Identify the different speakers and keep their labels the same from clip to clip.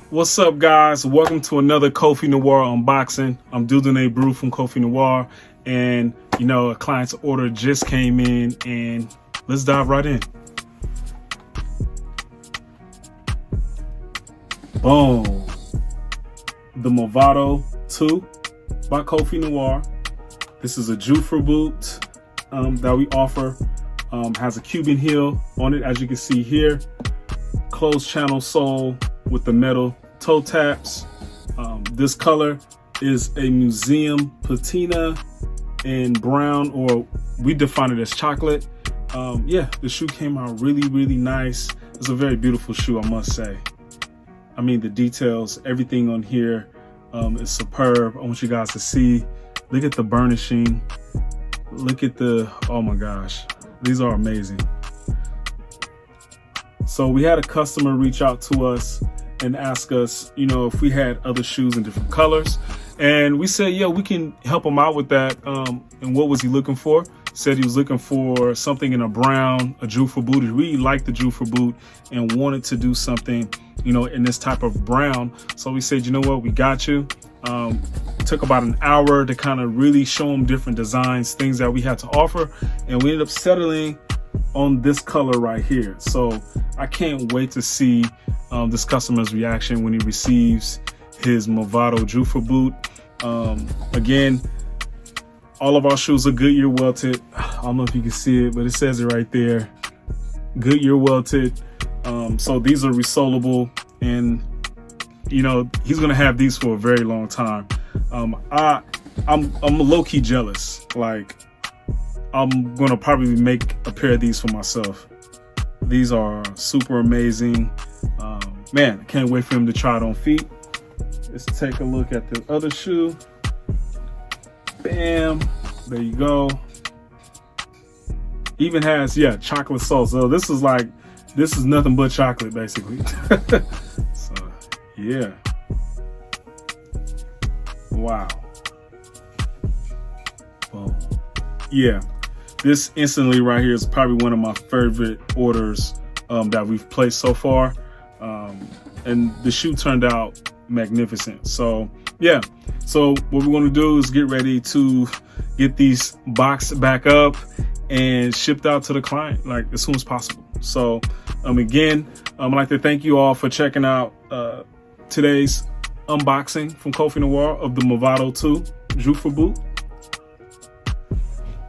Speaker 1: What's up, guys? Welcome to another KOFFI NOIR unboxing. I'm Movado from KOFFI NOIR, and a client's order just came in, and let's dive right in. Boom! The Movado II by KOFFI NOIR. This is a Movado Boot that we offer. Has a Cuban heel on it, as you can see here. Closed channel sole with the metal toe taps. This color is a museum patina in brown, or we define it as chocolate. Yeah, the shoe came out really nice. It's a very beautiful shoe, I must say. I mean, the details, everything on here is superb. I want you guys to see. Look at the burnishing. Look at the, oh my gosh, these are amazing. So we had a customer reach out to us and ask us, if we had other shoes in different colors. And we said, yeah, we can help him out with that. And what was he looking for? Said he was looking for something in a brown, a Movado Boot. He really liked the Movado Boot and wanted to do something, in this type of brown. So we said, you know what, we got you. Took about an hour to kind of really show him different designs, things that we had to offer. And we ended up settling on this color right here. So I can't wait to see this customer's reaction when he receives his Movado Boot. Again, all of our shoes are Goodyear welted. I don't know if you can see it, but it says it right there, Goodyear welted. So these are resolable, and he's gonna have these for a very long time. I'm low-key jealous. Like, I'm gonna probably make a pair of these for myself. These are super amazing. Man, I can't wait for him to try it on feet. Let's take a look at the other shoe. Bam, there you go. Even has, yeah, chocolate sole. So this is nothing but chocolate, basically. So yeah, wow. Boom. Yeah, this instantly right here is probably one of my favorite orders that we've placed so far. And the shoe turned out magnificent. So yeah, so what we're going to do is get ready to get these boxed back up and shipped out to the client, like, as soon as possible. So again, I'd like to thank you all for checking out today's unboxing from KOFFI NOIR of the Movado II Movado Boot.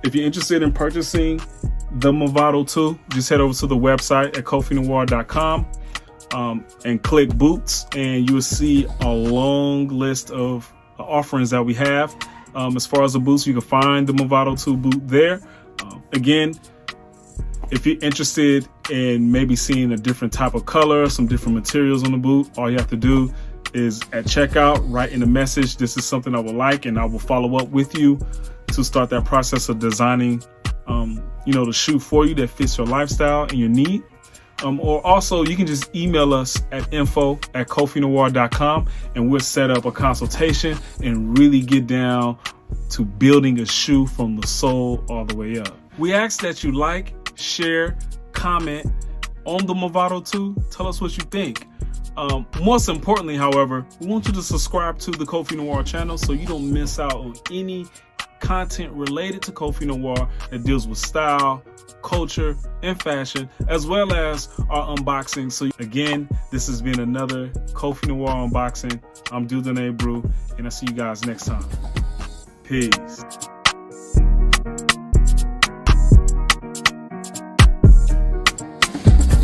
Speaker 1: If you're interested in purchasing the Movado II, just head over to the website at koffinoir.com and click boots, and you will see a long list of offerings that we have. As far as the boots, you can find the Movado II boot there. Again, if you're interested in maybe seeing a different type of color, some different materials on the boot, all you have to do is at checkout, write in a message, this is something I would like, and I will follow up with you to start that process of designing the shoe for you that fits your lifestyle and your need. Or also, you can just email us at info@koffinoir.com, and we'll set up a consultation and really get down to building a shoe from the sole all the way up. We ask that you like, share, comment on the Movado II. Tell us what you think. Most importantly, however, we want you to subscribe to the KOFFI NOIR channel so you don't miss out on any content related to KOFFI NOIR that deals with style, culture, and fashion, as well as our unboxing. So again, this has been another KOFFI NOIR unboxing. I'm Movado, and I'll see you guys next time. Peace.